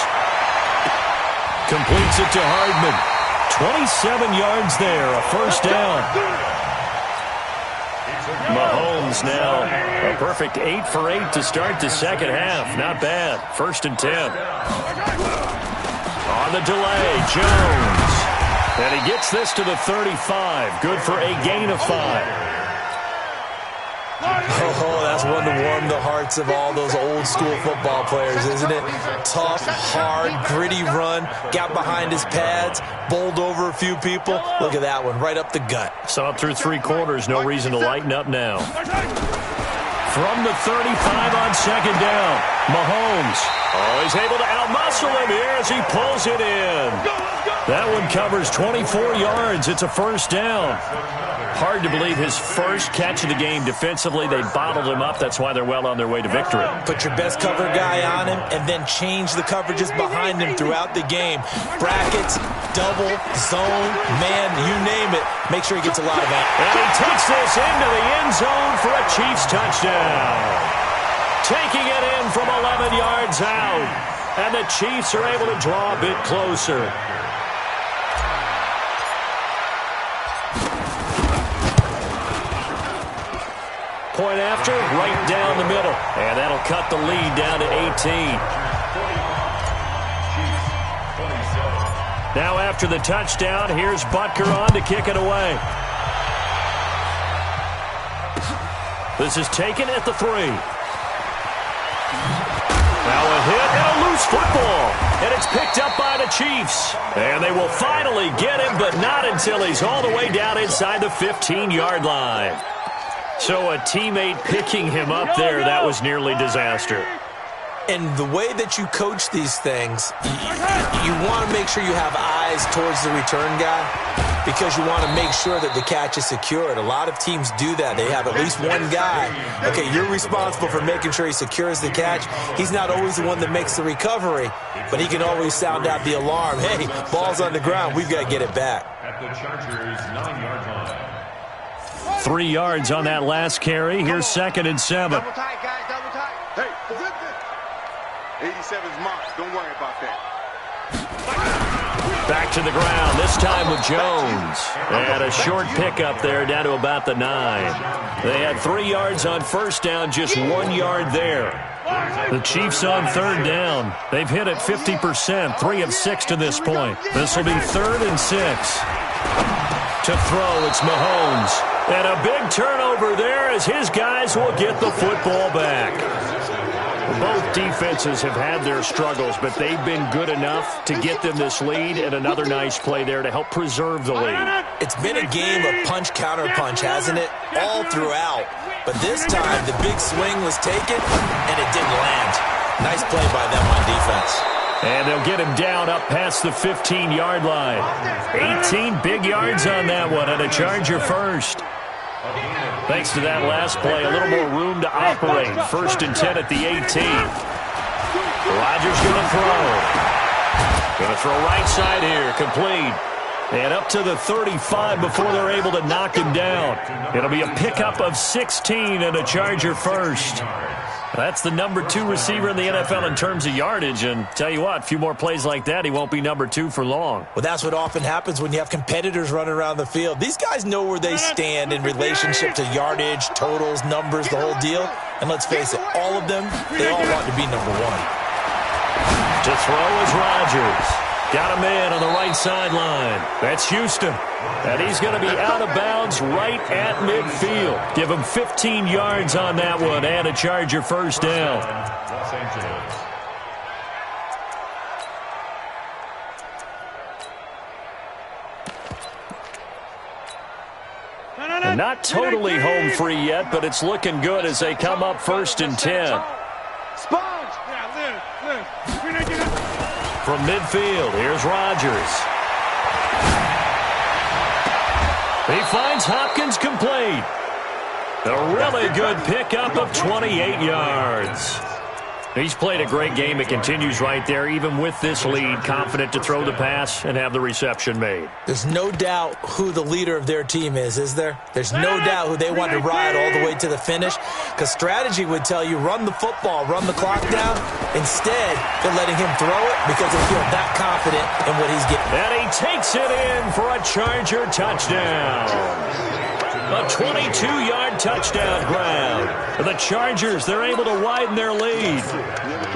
Completes it to Hardman. 27 yards there, a first down. Mahomes now a perfect 8 for 8 to start the second half. Not bad. 1st and 10. On the delay, Jones. And he gets this to the 35. Good for a gain of 5. Oh, that's one to warm the hearts of all those old school football players, isn't it? Tough, hard, gritty run, got behind his pads, bowled over a few people. Look at that one, right up the gut. Saw it through 3 quarters, no reason to lighten up now. From the 35 on second down, Mahomes. Oh, he's able to outmuscle him here as he pulls it in. That one covers 24 yards. It's a first down. Hard to believe his first catch of the game defensively. They bottled him up. That's why they're well on their way to victory. Put your best cover guy on him and then change the coverages behind him throughout the game. Brackets, double, zone, man, you name it. Make sure he gets a lot of that. And he takes this into the end zone for a Chiefs touchdown. Taking it in from 11 yards out. And the Chiefs are able to draw a bit closer. Point after, right down the middle. And that'll cut the lead down to 18. Now after the touchdown, here's Butker on to kick it away. This is taken at the 3. Now a hit and a loose football. And it's picked up by the Chiefs. And they will finally get him, but not until he's all the way down inside the 15-yard line. So a teammate picking him up there, that was nearly disaster. And the way that you coach these things, you want to make sure you have eyes towards the return guy because you want to make sure that the catch is secured. A lot of teams do that. They have at least one guy. Okay, you're responsible for making sure he secures the catch. He's not always the one that makes the recovery, but he can always sound out the alarm. Hey, ball's on the ground. We've got to get it back. At the Chargers' 9-yard line. 3 yards on that last carry. Here's 2nd and 7. Double tight, guys, double tight. Hey, 87's marked. Don't worry about that. Back to the ground, this time with Jones. And a short pickup there down to about the 9. They had 3 yards on first down, just 1 yard there. The Chiefs on third down. They've hit it 50%, 3 of 6 to this point. This will be 3rd and 6. To throw, it's Mahomes. And a big turnover there as his guys will get the football back. Both defenses have had their struggles, but they've been good enough to get them this lead, and another nice play there to help preserve the lead. It's been a game of punch-counter-punch, hasn't it? All throughout. But this time, the big swing was taken, and it didn't land. Nice play by them on defense. And they'll get him down up past the 15-yard line. 18 big yards on that one, and a Charger first. Thanks to that last play, a little more room to operate. 1st and 10 at the 18. Rodgers going to throw. Going to throw right side here, complete. And up to the 35 before they're able to knock him down. It'll be a pickup of 16 and a Charger first. That's the number 2 receiver in the NFL in terms of yardage. And tell you what, a few more plays like that, he won't be number 2 for long. Well, that's what often happens when you have competitors running around the field. These guys know where they stand in relationship to yardage, totals, numbers, the whole deal. And let's face it, all of them, they all want to be number 1. To throw is Rodgers. Got a man on the right sideline. That's Houston. And he's going to be out of bounds right at midfield. Give him 15 yards on that one and a Charger first down. Los Angeles. And not totally home free yet, but it's looking good as they come up 1st and 10. Sponge! From midfield, here's Rodgers. He finds Hopkins complete. A really good pickup of 28 yards. He's played a great game. It continues right there, even with this lead, confident to throw the pass and have the reception made. There's no doubt who the leader of their team is there? There's no doubt who they want to ride all the way to the finish, because strategy would tell you run the football, run the clock down. Instead, they're letting him throw it because they feel that confident in what he's getting. And he takes it in for a Charger touchdown. A 22-yard touchdown grab. The Chargers, they're able to widen their lead.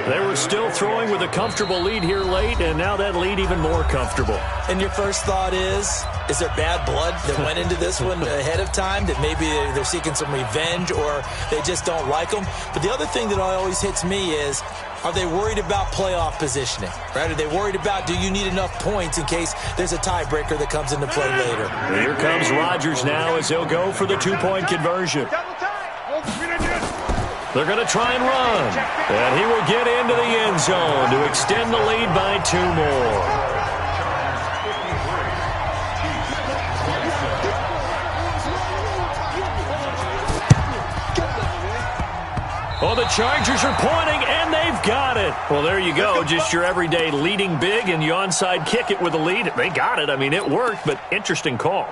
They were still throwing with a comfortable lead here late, and now that lead even more comfortable. And your first thought is there bad blood that went into this one ahead of time, that maybe they're seeking some revenge or they just don't like them? But the other thing that always hits me is, are they worried about playoff positioning? Right? Are they worried about, do you need enough points in case there's a tiebreaker that comes into play later? Here comes Rodgers now as he'll go for the two-point conversion. They're going to try and run. And he will get into the end zone to extend the lead by 2 more. Well, the Chargers are pointing, and they've got it. Well, there you go. Just your everyday leading big, and you onside kick it with a lead. They got it. I mean, it worked, but interesting call.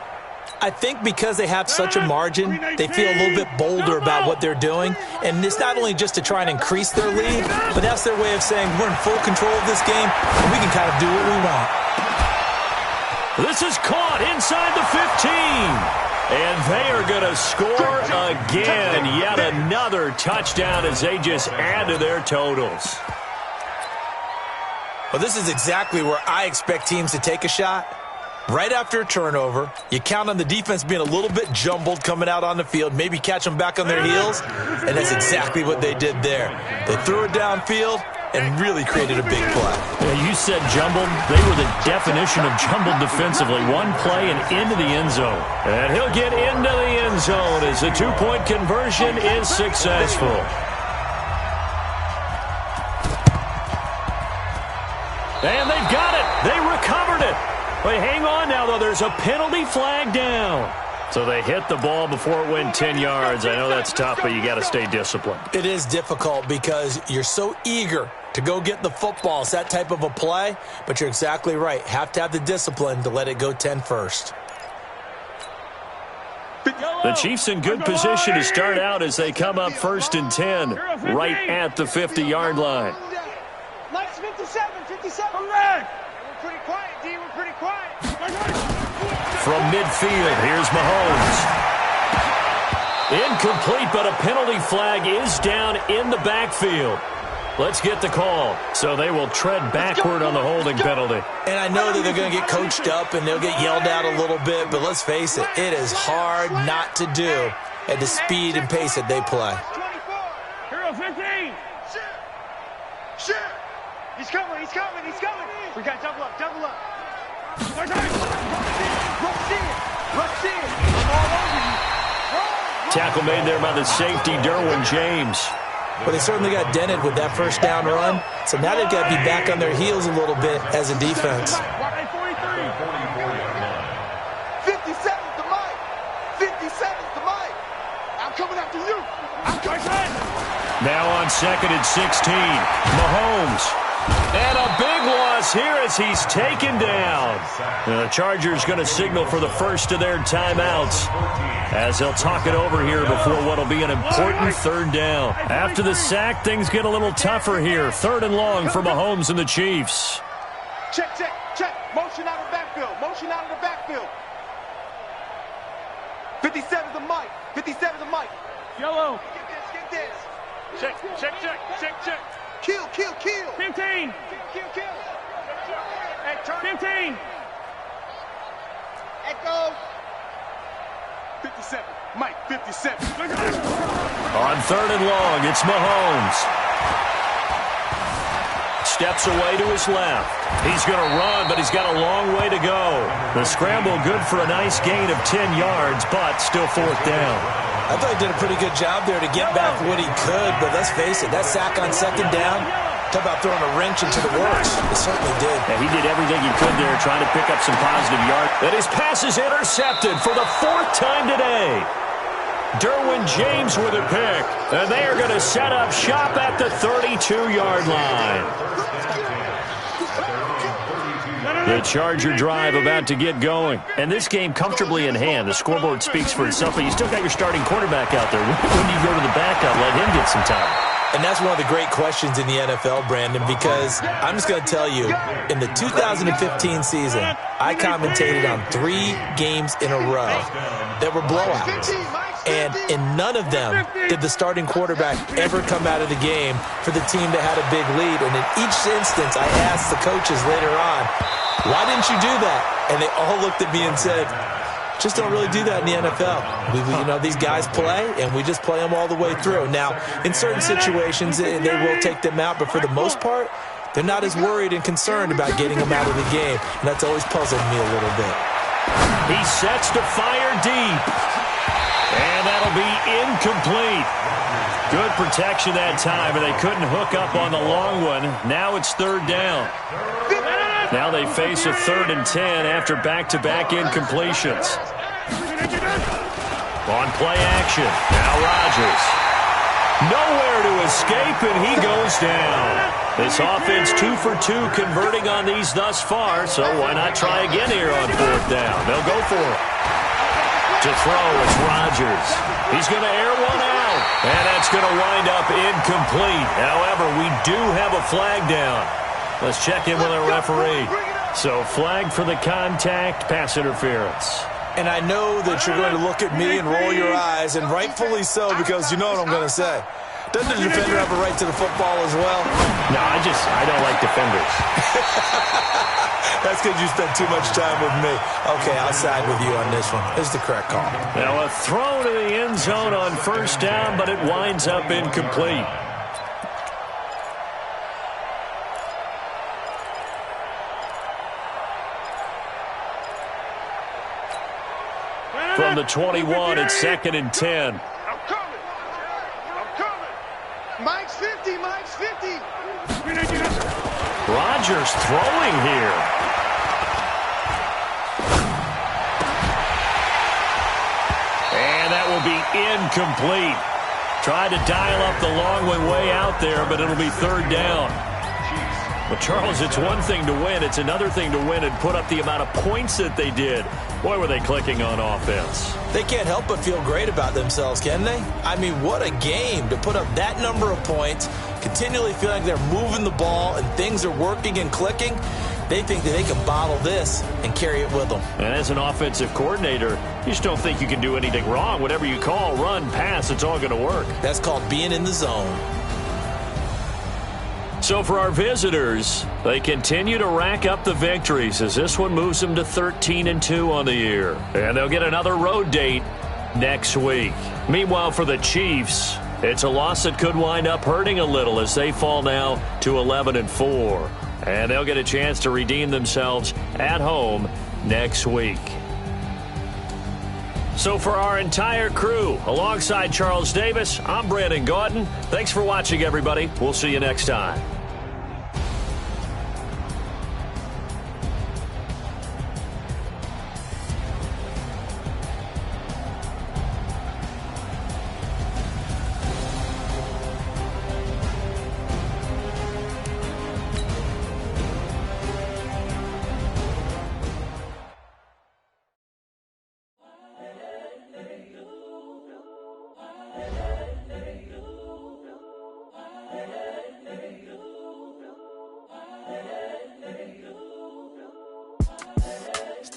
I think because they have such a margin, they feel a little bit bolder about what they're doing. And it's not only just to try and increase their lead, but that's their way of saying we're in full control of this game, and we can kind of do what we want. This is caught inside the 15. And they are going to score again. Yet another touchdown as they just add to their totals. Well, this is exactly where I expect teams to take a shot. Right after a turnover, you count on the defense being a little bit jumbled coming out on the field, maybe catch them back on their heels, and that's exactly what they did there. They threw it downfield and really created a big play. Yeah, you said jumbled. They were the definition of jumbled defensively. One play and into the end zone. And he'll get into the end zone as the two-point conversion is successful. And they've got it. They recovered it. Wait, hang on now, though. There's a penalty flag down. So they hit the ball before it went 10 yards. I know that's tough, but you got to stay disciplined. It is difficult because you're so eager to go get the football. It's that type of a play, but you're exactly right. Have to have the discipline to let it go 10 first. The Chiefs in good position to start out as they come up 1st and 10, right at the 50-yard line. Nice 57. Come back. We're pretty quiet, D. We're pretty quiet. From midfield, here's Mahomes. Incomplete, but a penalty flag is down in the backfield. Let's get the call. So they will tread backward on the holding penalty. And I know that they're going to get coached up and they'll get yelled at a little bit, but let's face it, it is hard not to do at the speed and pace that they play. 24. 15. Shit. He's coming. We got double up. Rush in. I'm all over you. Tackle made there by the safety, Derwin James. Well, they certainly got dented with that first down run, so now they've got to be back on their heels a little bit as a defense. 57's the mic. 57's the mic. I'm coming after you. Now on 2nd and 16, Mahomes. And a big loss here as he's taken down. The Chargers going to signal for the first of their timeouts as they'll talk it over here before what will be an important 3rd down. After the sack, things get a little tougher here. 3rd and long for Mahomes and the Chiefs. Check. Motion out of the backfield. 57's the mic. 57's the mic. Yellow. Get this. Check. Kill. 15. Kill. Hey, turn. 15. Echo. 57. Mike, 57. On 3rd and long, it's Mahomes. Steps away to his left. He's going to run, but he's got a long way to go. The scramble good for a nice gain of 10 yards, but still 4th down. I thought he did a pretty good job there to get back what he could, but let's face it, that sack on 2nd down, talk about throwing a wrench into the works. It certainly did. Yeah, he did everything he could there, trying to pick up some positive yards. And his pass is intercepted for the 4th time today. Derwin James with a pick, and they are going to set up shop at the 32-yard line. The Charger drive about to get going. And this game comfortably in hand. The scoreboard speaks for itself, but you still got your starting quarterback out there. When do you go to the backup, let him get some time? And that's one of the great questions in the NFL, Brandon, because I'm just going to tell you, in the 2015 season, I commentated on 3 games in a row that were blowouts. And in none of them did the starting quarterback ever come out of the game for the team that had a big lead. And in each instance, I asked the coaches later on, why didn't you do that? And they all looked at me and said, just don't really do that in the NFL. These guys play, and we just play them all the way through. Now, in certain situations, they will take them out, but for the most part, they're not as worried and concerned about getting them out of the game, and that's always puzzled me a little bit. He sets to fire deep, and that'll be incomplete. Good protection that time, and they couldn't hook up on the long one. Now it's third down. Now they face a 3rd and 10 after back-to-back incompletions. On play action, now Rodgers. Nowhere to escape, and he goes down. This offense 2 for 2 converting on these thus far, so why not try again here on 4th down? They'll go for it. To throw, it's Rodgers. He's going to air one out, and that's going to wind up incomplete. However, we do have a flag down. Let's check in with our referee. So, flag for the contact, pass interference. And I know that you're going to look at me and roll your eyes, and rightfully so, because you know what I'm going to say. Doesn't the defender have a right to the football as well? No, I don't like defenders. That's because you spent too much time with me. Okay, I'll side with you on this one. This is the correct call. Now, a throw to the end zone on 1st down, but it winds up incomplete. From the 21, it's 2nd and 10. I'm coming. Mike's 50. Rodgers throwing here. And that will be incomplete. Tried to dial up the long way out there, but it'll be 3rd down. Well, Charles, it's one thing to win. It's another thing to win and put up the amount of points that they did. Boy, were they clicking on offense. They can't help but feel great about themselves, can they? I mean, what a game to put up that number of points, continually feeling they're moving the ball and things are working and clicking. They think that they can bottle this and carry it with them. And as an offensive coordinator, you just don't think you can do anything wrong. Whatever you call, run, pass, it's all going to work. That's called being in the zone. So for our visitors, they continue to rack up the victories as this one moves them to 13 and 2 on the year. And they'll get another road date next week. Meanwhile, for the Chiefs, it's a loss that could wind up hurting a little as they fall now to 11 and 4. And they'll get a chance to redeem themselves at home next week. So for our entire crew, alongside Charles Davis, I'm Brandon Gaudin. Thanks for watching, everybody. We'll see you next time.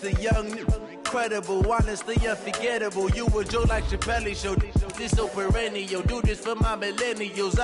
The young, incredible, honestly unforgettable. You a joke like Chappelle Show. This so perennial. Do this for my millennials.